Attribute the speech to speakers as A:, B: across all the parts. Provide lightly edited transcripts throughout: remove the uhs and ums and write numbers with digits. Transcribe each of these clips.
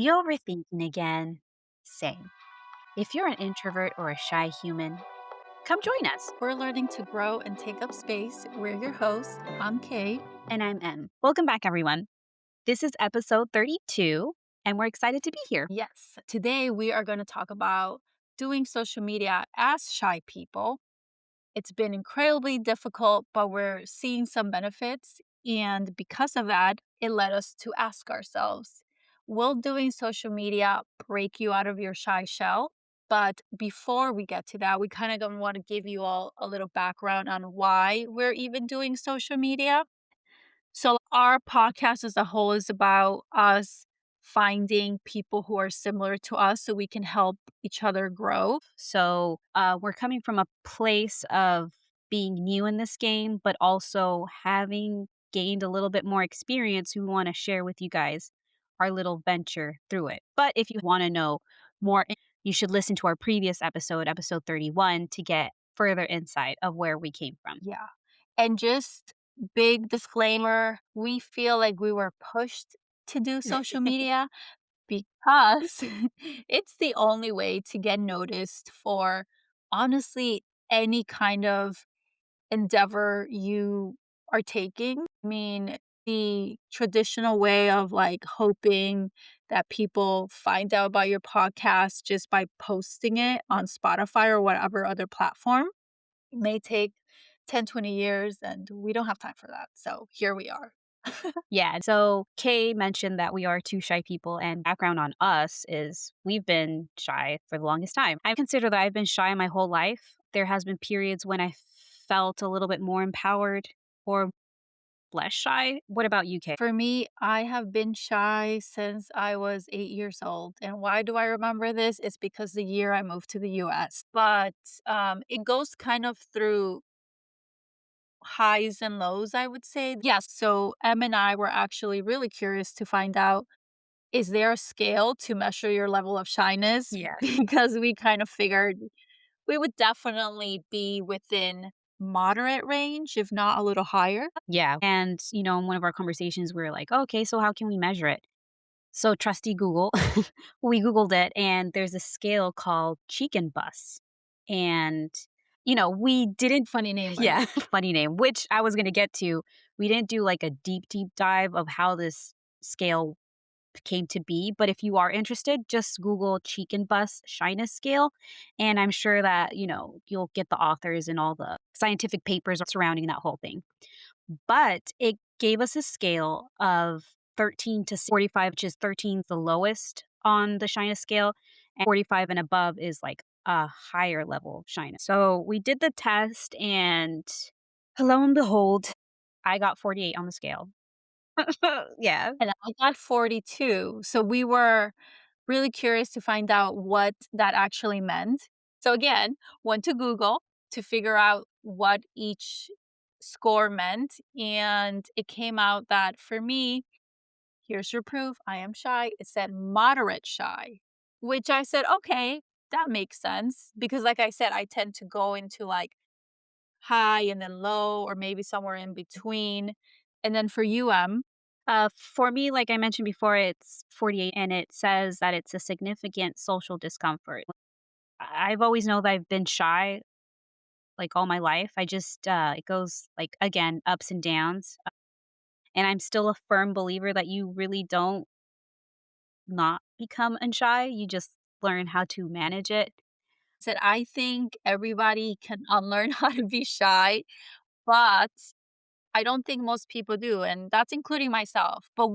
A: You overthinking again? Same. If you're an introvert or a shy human, come join us.
B: We're learning to grow and take up space. We're your hosts. I'm Kay.
A: And I'm Em. Welcome back, everyone. This is episode 32, and we're excited to be here.
B: Yes, today we are going to talk about doing social media as shy people. It's been incredibly difficult, but we're seeing some benefits. And because of that, it led us to ask ourselves, will doing social media break you out of your shy shell? But before we get to that, we kind of want to give you all a little background on why we're even doing social media. So, our podcast as a whole is about us finding people who are similar to us so we can help each other grow.
A: We're coming from a place of being new in this game, but also having gained a little bit more experience. We want to share with you guys our little venture through it. But if you want to know more, you should listen to our previous episode, episode 31, to get further insight of where we came from.
B: Yeah. And just big disclaimer, we feel like we were pushed to do social media because it's the only way to get noticed for honestly any kind of endeavor you are taking. I mean, the traditional way of like hoping that people find out about your podcast just by posting it on Spotify or whatever other platform may take 10, 20 years, and we don't have time for that. So here we are.
A: Yeah. So Kay mentioned that we are two shy people, and background on us is we've been shy for the longest time. I consider that I've been shy my whole life. There has been periods when I felt a little bit more empowered or less shy. What about you, Kay?
B: For me, I have been shy since I was 8 years old. And why do I remember this? It's because the year I moved to the US. But it goes kind of through highs and lows, I would say. Yes. So Em and I were actually really curious to find out, is there a scale to measure your level of shyness?
A: Yeah.
B: Because we kind of figured we would definitely be within moderate range, if not a little higher.
A: Yeah. And, in one of our conversations, we were like, okay, so how can we measure it? So, trusty Google, we Googled it, and there's a scale called Cheek and Bus. And, we didn't,
B: Funny name, right?
A: yeah, funny name, which I was going to get to. We didn't do like a deep, deep dive of how this scale came to be. But if you are interested, just Google Cheek and Bus shyness scale. And I'm sure that, you'll get the authors and all the scientific papers surrounding that whole thing. But it gave us a scale of 13 to 45, which is 13 is the lowest on the shyness scale, and 45 and above is like a higher level of shyness. So we did the test, and lo and behold, I got 48 on the scale. Yeah.
B: And I got 42. So we were really curious to find out what that actually meant. So again, went to Google to figure out what each score meant. And it came out that for me, here's your proof, I am shy. It said moderate shy, which I said, okay, that makes sense. Because like I said, I tend to go into like high and then low, or maybe somewhere in between. And then for UM,
A: For me, like I mentioned before, it's 48, and it says that it's a significant social discomfort. I've always known that I've been shy like all my life. I just, it goes like, again, ups and downs. And I'm still a firm believer that you really don't not become unshy. You just learn how to manage it.
B: said, I think everybody can unlearn how to be shy, but I don't think most people do. And that's including myself. But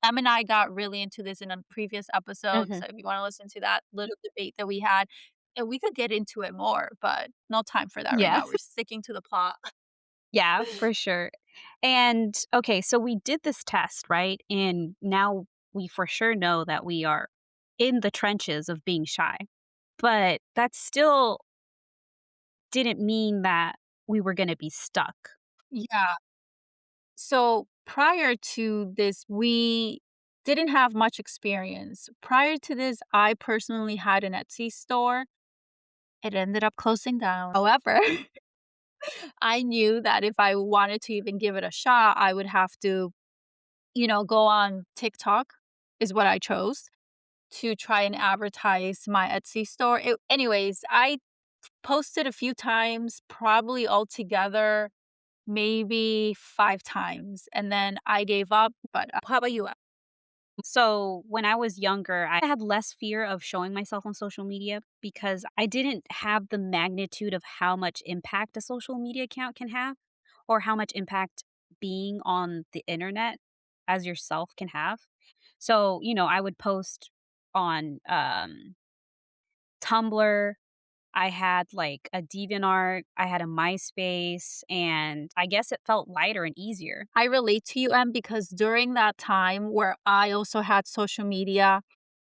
B: Em and I got really into this in a previous episode.
A: Mhm.
B: So if you want to listen to that little debate that we had, and we could get into it more, but no time for that right
A: Yeah.
B: now. We're sticking to the plot.
A: Yeah, for sure. And okay, so we did this test, right? And now we for sure know that we are in the trenches of being shy. But that still didn't mean that we were going to be stuck.
B: Yeah. So prior to this, we didn't have much experience. Prior to this, I personally had an Etsy store. It ended up closing down. However, I knew that if I wanted to even give it a shot, I would have to, go on TikTok is what I chose. to try and advertise my Etsy store. Anyways, I posted a few times, probably altogether maybe 5 times, and then I gave up, but, how about you?
A: So when I was younger, I had less fear of showing myself on social media because I didn't have the magnitude of how much impact a social media account can have or how much impact being on the internet as yourself can have. So, I would post on Tumblr. I had like a DeviantArt, I had a MySpace, and I guess it felt lighter and easier.
B: I relate to you, Em, because during that time where I also had social media,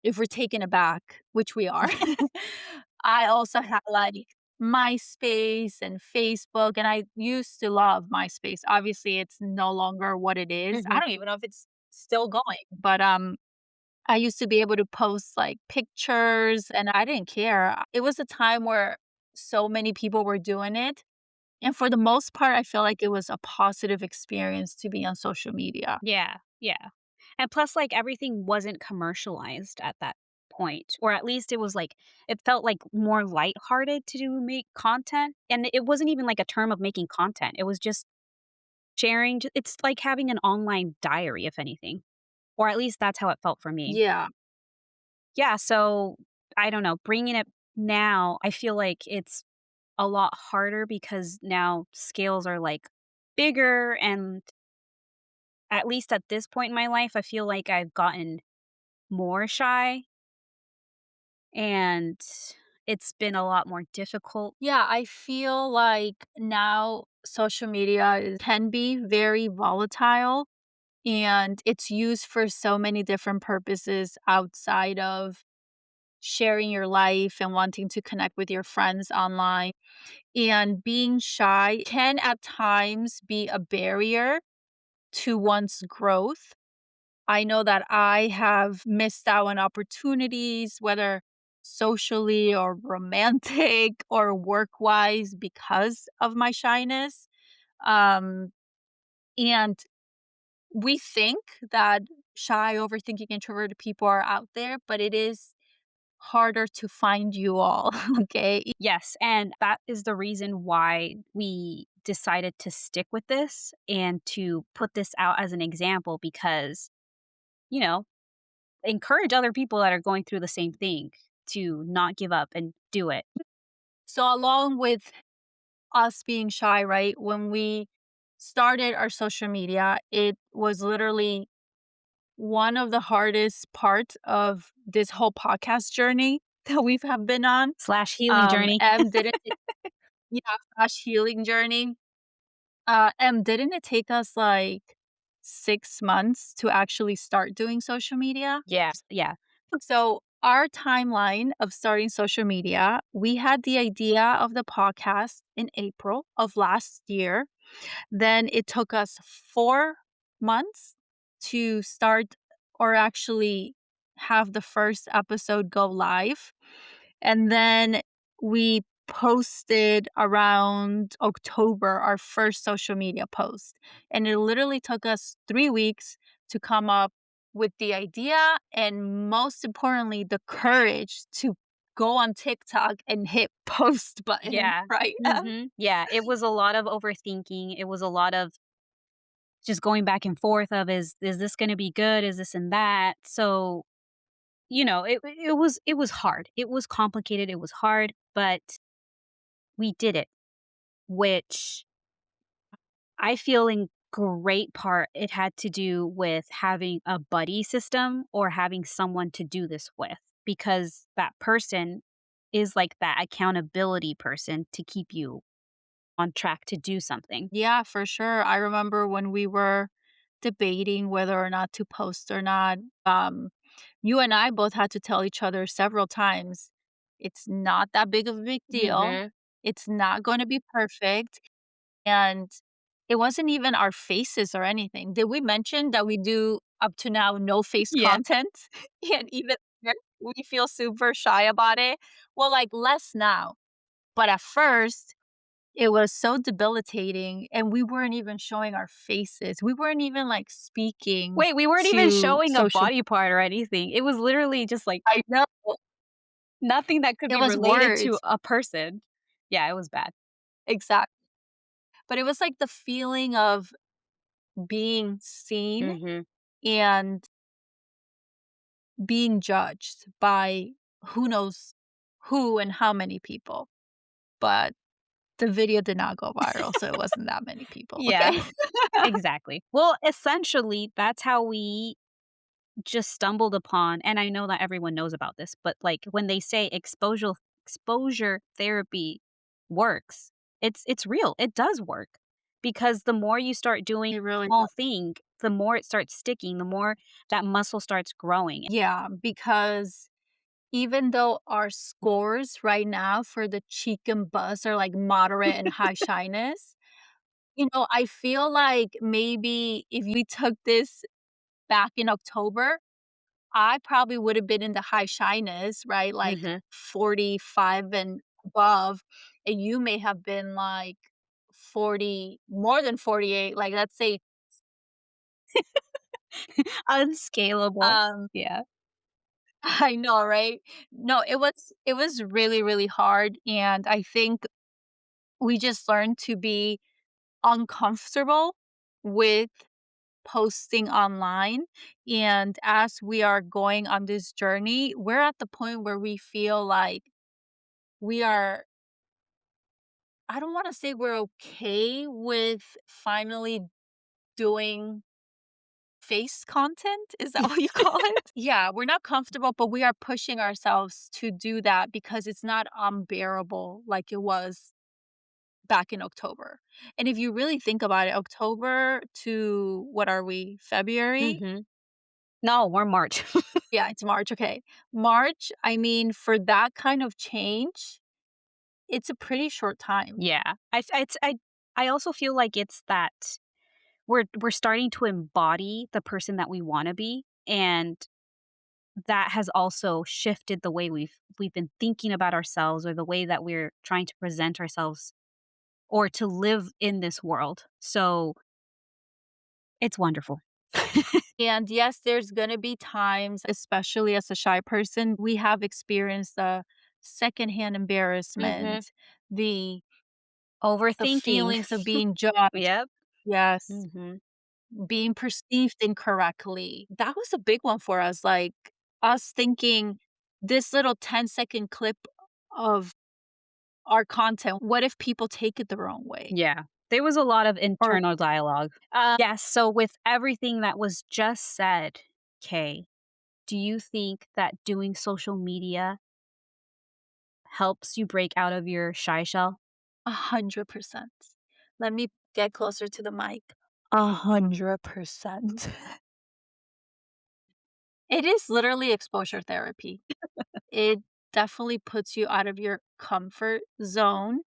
B: if we're taken aback, which we are, I also had, like, MySpace and Facebook, and I used to love MySpace. Obviously, it's no longer what it is. I
A: Mhm.
B: don't even know if it's still going, but, I used to be able to post, like, pictures, and I didn't care. It was a time where so many people were doing it, and for the most part, I feel like it was a positive experience to be on social media.
A: Yeah, yeah. And plus, like, everything wasn't commercialized at that point, or at least it was like it felt like more lighthearted to make content, and it wasn't even like a term of making content. It was just sharing. It's like having an online diary, if anything, or at least that's how it felt for me.
B: Yeah.
A: Yeah. So I don't know. Bringing it now, I feel like it's a lot harder because now scales are like bigger, and at least at this point in my life, I feel like I've gotten more shy, and it's been a lot more difficult.
B: Yeah, I feel like now social media can be very volatile and it's used for so many different purposes outside of sharing your life and wanting to connect with your friends online. And being shy can at times be a barrier to one's growth. I know that I have missed out on opportunities, whether socially or romantic or work wise, because of my shyness. Um, and we think that shy, overthinking, introverted people are out there, but it is harder to find you all. Okay.
A: Yes, and that is the reason why we decided to stick with this and to put this out as an example because, you know, encourage other people that are going through the same thing to not give up and do it.
B: So, along with us being shy, right? When we started our social media, it was literally one of the hardest parts of this whole podcast journey that we've have been on.
A: Slash healing journey.
B: M didn't it yeah, slash healing journey. M didn't it take us like 6 months to actually start doing social media?
A: Yeah, yeah.
B: So our timeline of starting social media, we had the idea of the podcast in April of last year. Then it took us 4 months to start or actually have the first episode go live. And then we posted around October our first social media post. And it literally took us 3 weeks to come up with the idea and most importantly, the courage to go on TikTok and hit post button,
A: Yeah.
B: right?
A: Yeah, it was a lot of overthinking. It was a lot of just going back and forth of is this gonna be good? Is this and that? So, it was hard. It was complicated, it was hard, but we did it, which I feel in great part it had to do with having a buddy system or having someone to do this with because that person is like that accountability person to keep you on track to do something.
B: Yeah, for sure. I remember when we were debating whether or not to post or not, you and I both had to tell each other several times, it's not that big of a big deal.
A: Mhm.
B: It's not going to be perfect. And it wasn't even our faces or anything. Did we mention that we do up to now no face
A: Yeah.
B: content? And even then, we feel super shy about it. Well, like less now. But at first, It was so debilitating, and we weren't even showing our faces. We weren't even, like, speaking
A: Wait, we weren't even
B: to
A: showing a
B: social.
A: body part or anything. It was literally just, like,
B: I know.
A: nothing that could
B: It
A: be
B: was
A: related to
B: words.
A: a person. Yeah, it was bad.
B: Exactly. But it was, like, the feeling of being seen
A: Mhm.
B: and being judged by who knows who and how many people. But the video did not go viral, so it wasn't that many people,
A: Yeah,
B: okay?
A: exactly. Well, essentially, that's how we just stumbled upon, and I know that everyone knows about this, but, like, when they say exposure therapy works, it's real, it does work, because the more you start doing
B: It really
A: small
B: does.
A: thing, the more it starts sticking, the more that muscle starts growing.
B: Yeah, because even though our scores right now for the cheek and bust are, like, moderate and high shyness, I feel like maybe if we took this back in October, I probably would have been in the high shyness, right? Like
A: Mhm.
B: 45 and above, and you may have been like 40, more than 48, like, let's say,
A: Unscalable.
B: um
A: Yeah.
B: I know, right? No, it was really, really hard, and I think we just learned to be uncomfortable with posting online, and as we are going on this journey, we're at the point where we feel like we are I don't wanna say we're okay with finally doing face content, is that what you call it? Yeah, we're not comfortable, but we are pushing ourselves to do that because it's not unbearable like it was back in October. And if you really think about it, October to what are we, February?
A: Mhm. No, we're March.
B: Yeah, it's March, okay. March, I mean, for that kind of change, it's a pretty short time.
A: Yeah. I also feel like it's that we're starting to embody the person that we wanna be, and that has also shifted the way we've been thinking about ourselves or the way that we're trying to present ourselves or to live in this world. So, it's wonderful.
B: And yes, there's gonna be times, especially as a shy person, we have experienced the secondhand
A: Mhm.
B: embarrassment, the the
A: Overthinking.
B: feelings of being judged.
A: Yep.
B: Yes,
A: Mhm.
B: being perceived incorrectly. That was a big one for us, like, us thinking this little 10-second clip of our content, what if people take it the wrong way?
A: Yeah. There was a lot of
B: Or
A: internal dialogue. Yes, so with everything that was just said, Kay, do you think that doing social media helps you break out of your shy shell?
B: 100%. Let me get closer to the mic. 100%. It is literally exposure therapy. It definitely puts you out of your comfort zone,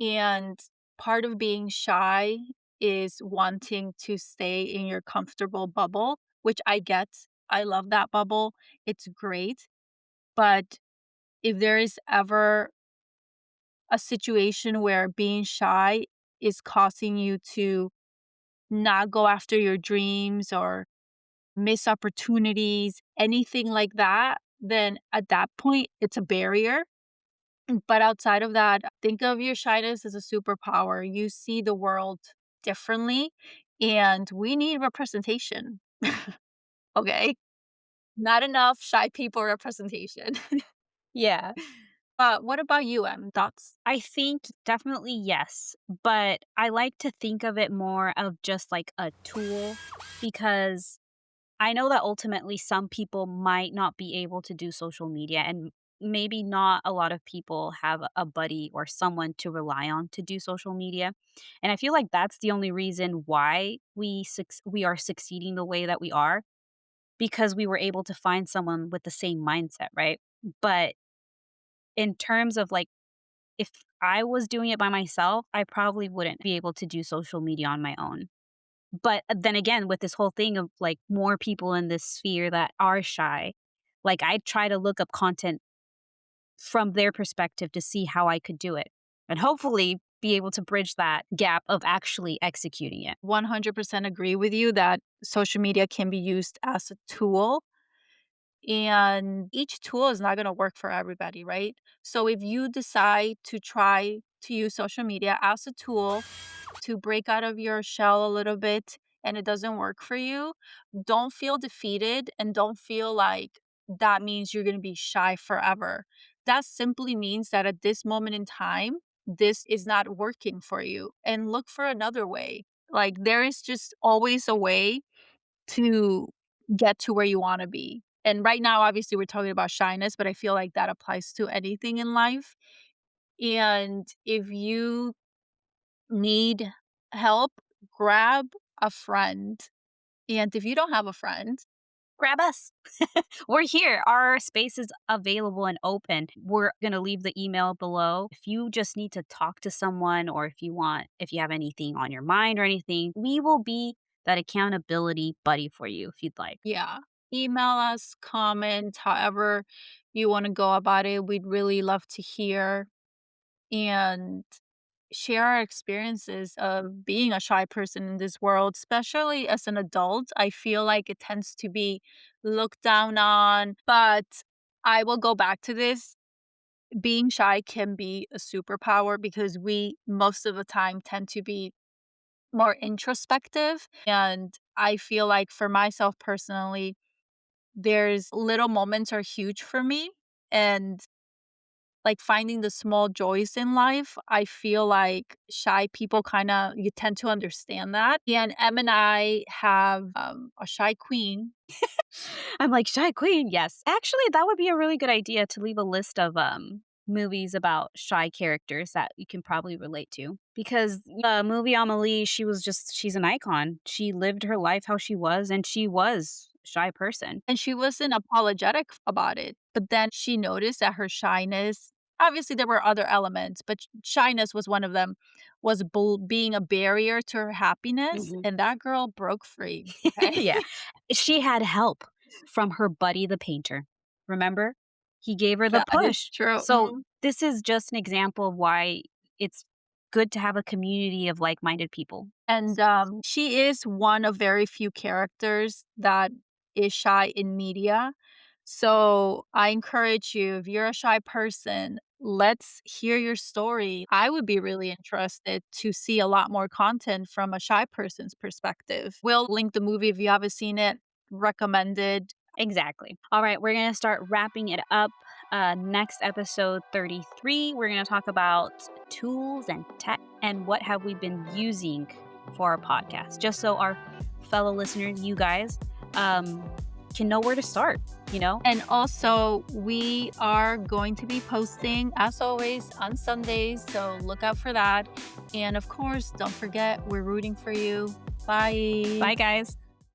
B: and part of being shy is wanting to stay in your comfortable bubble, which I get. I love that bubble. It's great. But if there is ever a situation where being shy is causing you to not go after your dreams or miss opportunities, anything like that, then at that point, it's a barrier. But outside of that, think of your shyness as a superpower. You see the world differently, and we need representation. Okay? Not enough shy people representation.
A: Yeah.
B: What about you, Em? Thoughts?
A: I think definitely yes, but I like to think of it more of just like a tool because I know that ultimately some people might not be able to do social media and maybe not a lot of people have a buddy or someone to rely on to do social media. And I feel like that's the only reason why we are succeeding the way that we are because we were able to find someone with the same mindset, right? But in terms of like if I was doing it by myself, I probably wouldn't be able to do social media on my own. But then again, with this whole thing of like more people in this sphere that are shy, like I try to look up content from their perspective to see how I could do it. And hopefully be able to bridge that gap of actually executing it.
B: 100% agree with you that social media can be used as a tool, and each tool is not going to work for everybody, right? So if you decide to try to use social media as a tool to break out of your shell a little bit and it doesn't work for you, don't feel defeated and don't feel like that means you're going to be shy forever. That simply means that at this moment in time, this is not working for you and look for another way. Like there is just always a way to get to where you want to be. And right now, obviously, we're talking about shyness, but I feel like that applies to anything in life. And if you need help, grab a friend. And if you don't have a friend,
A: Grab us. We're here. Our space is available and open. We're going to leave the email below. If you just need to talk to someone or if you have anything on your mind or anything, we will be that accountability buddy for you if you'd like.
B: yeah, email us, comment, however you want to go about it. We'd really love to hear and share our experiences of being a shy person in this world, especially as an adult. I feel like it tends to be looked down on, but I will go back to this. Being shy can be a superpower because we most of the time tend to be more introspective. And I feel like for myself personally, there's little moments are huge for me. And like finding the small joys in life, I feel like shy people kind of you tend to understand that. And Em and I have a shy queen,
A: I'm like, Shy Queen, yes. Actually, that would be a really good idea to leave a list of movies about shy characters that you can probably relate to. Because the movie Amelie, she's an icon. She lived her life how she was, and she was a shy person.
B: and she wasn't apologetic about it. But then she noticed that her shyness, obviously there were other elements, but shyness was one of them, was being a barrier to her happiness.
A: Mhm.
B: And that girl broke free. Okay.
A: Yeah. She had help from her buddy the painter. Remember? He gave her the
B: That is
A: push.
B: true.
A: So this is just an example of why it's good to have a community of like-minded people.
B: And, she is one of very few characters that is shy in media. So, I encourage you, if you're a shy person, let's hear your story. I would be really interested to see a lot more content from a shy person's perspective. We'll link the movie if you haven't seen it, recommended.
A: Exactly. All right, we're going to start wrapping it up. Next episode 33, we're going to talk about tools and tech and what have we been using for our podcast, just so our fellow listeners, you guys, can know where to start, you know?
B: And also, we are going to be posting, as always, on Sundays, so look out for that. And of course, don't forget, we're rooting for you. Bye.
A: Bye, guys.